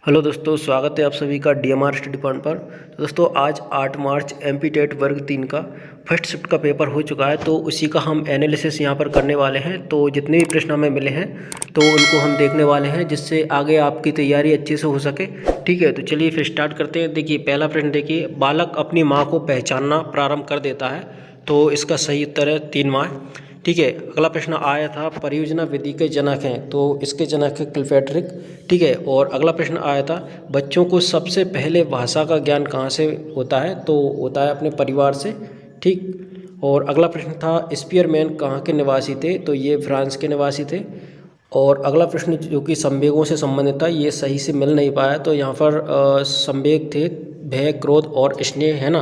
Hello दोस्तों, स्वागत है आप सभी का डीएमआर स्टडी पॉइंट पर। तो दोस्तों आज 8 मार्च एमपी टेट वर्ग 3 का फर्स्ट शिफ्ट का पेपर हो चुका है, तो उसी का हम एनालिसिस यहाँ पर करने वाले हैं। तो जितने भी प्रश्न हमें मिले हैं तो उनको हम देखने वाले हैं, जिससे आगे आपकी तैयारी अच्छे से हो सके। ठीक है, तो चलिए फिर स्टार्ट करते हैं। देखिए पहला प्रश्न देखिए, बालक अपनी माँ को पहचानना प्रारंभ कर देता है, तो इसका सही उत्तर है 3 माह। ठीक है, अगला प्रश्न आया था परियोजना विधि के जनक हैं, तो इसके जनक है किलपैट्रिक। ठीक है, और अगला प्रश्न आया था बच्चों को सबसे पहले भाषा का ज्ञान कहाँ से होता है, तो होता है अपने परिवार से। ठीक, और अगला प्रश्न था स्पीयरमैन कहाँ के निवासी थे, तो ये फ्रांस के निवासी थे। और अगला प्रश्न जो कि संवेगों से संबंधित था, ये सही से मिल नहीं पाया, तो यहाँ पर संवेग थे भय, क्रोध और स्नेह, है ना।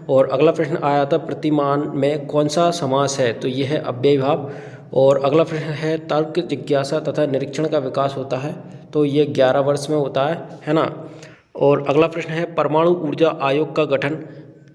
और अगला प्रश्न आया था प्रतिमान में कौन सा समास है, तो ये है अव्ययीभाव। और अगला प्रश्न है तर्क, जिज्ञासा तथा निरीक्षण का विकास होता है, तो ये 11 वर्ष में होता है ना। और अगला प्रश्न है परमाणु ऊर्जा आयोग का गठन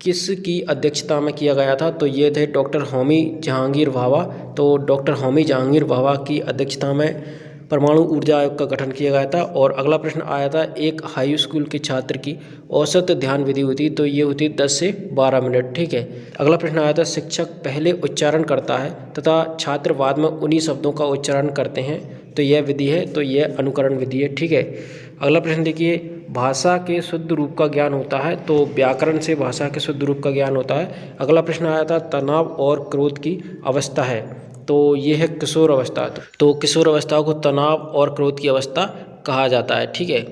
किसकी अध्यक्षता में किया गया था, तो ये थे डॉक्टर होमी जहांगीर भाभा। तो डॉक्टर होमी जहांगीर भाभा की अध्यक्षता में परमाणु ऊर्जा आयोग का गठन किया गया था। और अगला प्रश्न आया था एक हाई स्कूल के छात्र की औसत ध्यान विधि होती, तो ये होती 10 से 12 मिनट। ठीक है, अगला प्रश्न आया था शिक्षक पहले उच्चारण करता है तथा छात्र बाद में उन्हीं शब्दों का उच्चारण करते हैं, तो यह विधि है, तो यह अनुकरण विधि है। ठीक है, अगला प्रश्न देखिए भाषा के शुद्ध रूप का ज्ञान होता है, तो व्याकरण से भाषा के शुद्ध रूप का ज्ञान होता है। अगला प्रश्न आया था तनाव और क्रोध की अवस्था है, तो ये है किशोर अवस्था। तो किशोर अवस्था को तनाव और क्रोध की अवस्था कहा जाता है। ठीक है,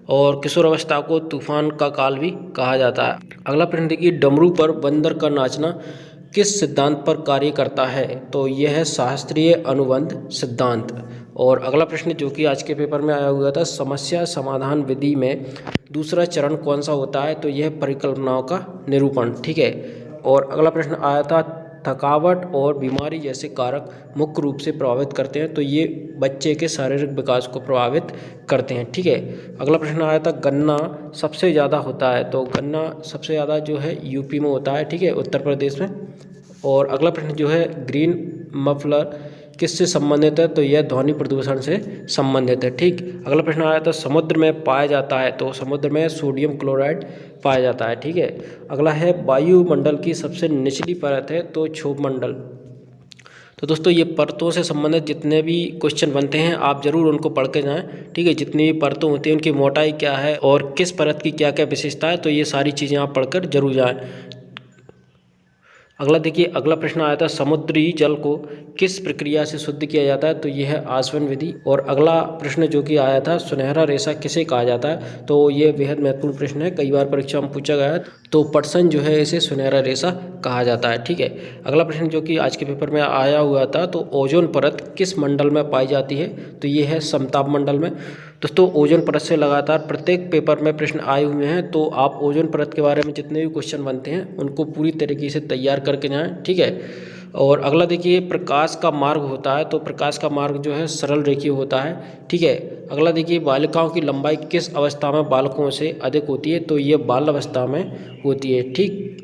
और किशोर अवस्था को तूफान का काल भी कहा जाता है। अगला प्रश्न देखिए डमरू पर बंदर का नाचना किस सिद्धांत पर कार्य करता है, तो यह है शास्त्रीय अनुबंध सिद्धांत। और अगला प्रश्न जो कि आज के पेपर में आया हुआ था समस्या समाधान विधि में दूसरा चरण कौन सा होता है, तो यह परिकल्पनाओं का निरूपण। ठीक है, और अगला प्रश्न आया था थकावट और बीमारी जैसे कारक मुख्य रूप से प्रभावित करते हैं, तो ये बच्चे के शारीरिक विकास को प्रभावित करते हैं। ठीक है, अगला प्रश्न आया था गन्ना सबसे ज़्यादा होता है, तो गन्ना सबसे ज़्यादा जो है यूपी में होता है। ठीक है, उत्तर प्रदेश में। और अगला प्रश्न जो है ग्रीन मफलर किससे संबंधित है, तो यह ध्वनि प्रदूषण से संबंधित है। ठीक, अगला प्रश्न आया था समुद्र में पाया जाता है, तो समुद्र में सोडियम क्लोराइड पाया जाता है। ठीक है, अगला है वायुमंडल की सबसे निचली परत है, तो क्षोभ मंडल। तो दोस्तों ये परतों से संबंधित जितने भी क्वेश्चन बनते हैं आप जरूर उनको पढ़ के जाएँ। ठीक है, जितनी भी परतें होती हैं उनकी मोटाई क्या है और किस परत की क्या क्या विशेषता है, तो ये सारी चीज़ें आप पढ़कर जरूर जाएँ। अगला देखिए अगला प्रश्न आया था समुद्री जल को किस प्रक्रिया से शुद्ध किया जाता है, तो यह है आसवन विधि। और अगला प्रश्न जो कि आया था सुनहरा रेशा किसे कहा जाता है, तो ये बेहद महत्वपूर्ण प्रश्न है, कई बार परीक्षा में पूछा गया है। तो पटसन जो है इसे सुनहरा रेशा कहा जाता है। ठीक है, अगला प्रश्न जो कि आज के पेपर में आया हुआ था तो ओजोन परत किस मंडल में पाई जाती है, तो ये है समताप मंडल में। दोस्तों ओजोन परत से लगातार प्रत्येक पेपर में प्रश्न आए हुए हैं, तो आप ओजोन परत के बारे में जितने भी क्वेश्चन बनते हैं उनको पूरी तरीके से तैयार करके जाएं। ठीक है, और अगला देखिए प्रकाश का मार्ग होता है, तो प्रकाश का मार्ग जो है सरल रेखीय होता है। ठीक है, अगला देखिए बालिकाओं की लंबाई किस अवस्था में बालकों से अधिक होती है, तो ये बाल अवस्था में होती है। ठीक,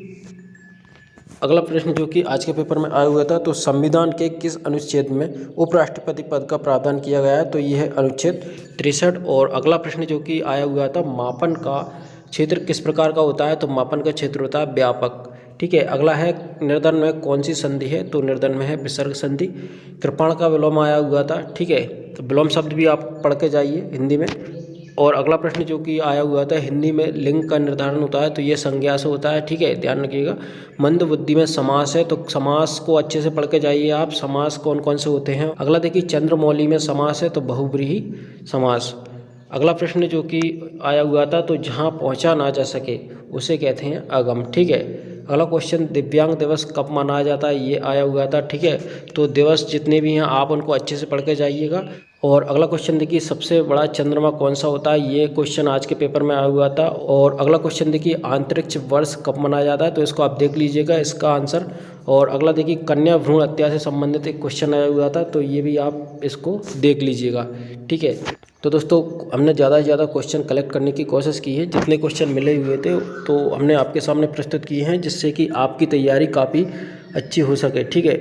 अगला प्रश्न जो कि आज के पेपर में आया हुआ था तो संविधान के किस अनुच्छेद में उपराष्ट्रपति पद का प्रावधान किया गया है, तो यह है अनुच्छेद 63। और अगला प्रश्न जो कि आया हुआ था मापन का क्षेत्र किस प्रकार का होता है, तो मापन का क्षेत्र होता है व्यापक। ठीक है, अगला है निर्धन में कौन सी संधि है, तो निर्धन में है विसर्ग संधि। कृपाण का विलोम आया हुआ था। ठीक है, तो विलोम शब्द भी आप पढ़ के जाइए हिंदी में। और अगला प्रश्न जो कि आया हुआ था हिंदी में लिंग का निर्धारण होता है, तो ये संज्ञा से होता है। ठीक है, ध्यान रखिएगा। मंद बुद्धि में समास है, तो समास को अच्छे से पढ़ के जाइए आप, समास कौन कौन से होते हैं। अगला देखिए चंद्रमौली में समास है, तो बहुब्रीहि समास। अगला प्रश्न जो कि आया हुआ था तो जहाँ पहुँचा ना जा सके उसे कहते हैं अगम। ठीक है, अगला क्वेश्चन दिव्यांग दिवस कब मनाया जाता है, ये आया हुआ था। ठीक है, तो दिवस जितने भी हैं आप उनको अच्छे से पढ़ के जाइएगा। और अगला क्वेश्चन देखिए सबसे बड़ा चंद्रमा कौन सा होता है, ये क्वेश्चन आज के पेपर में आया हुआ था। और अगला क्वेश्चन देखिए अंतरिक्ष वर्ष कब मनाया जाता है, तो इसको आप देख लीजिएगा इसका आंसर। और अगला देखिए कन्या भ्रूण हत्या से संबंधित एक क्वेश्चन आया हुआ था, तो ये भी आप इसको देख लीजिएगा। ठीक है, तो दोस्तों हमने ज़्यादा से ज़्यादा क्वेश्चन कलेक्ट करने की कोशिश की है, जितने क्वेश्चन मिले हुए थे तो हमने आपके सामने प्रस्तुत किए हैं, जिससे कि आपकी तैयारी काफ़ी अच्छी हो सके। ठीक है।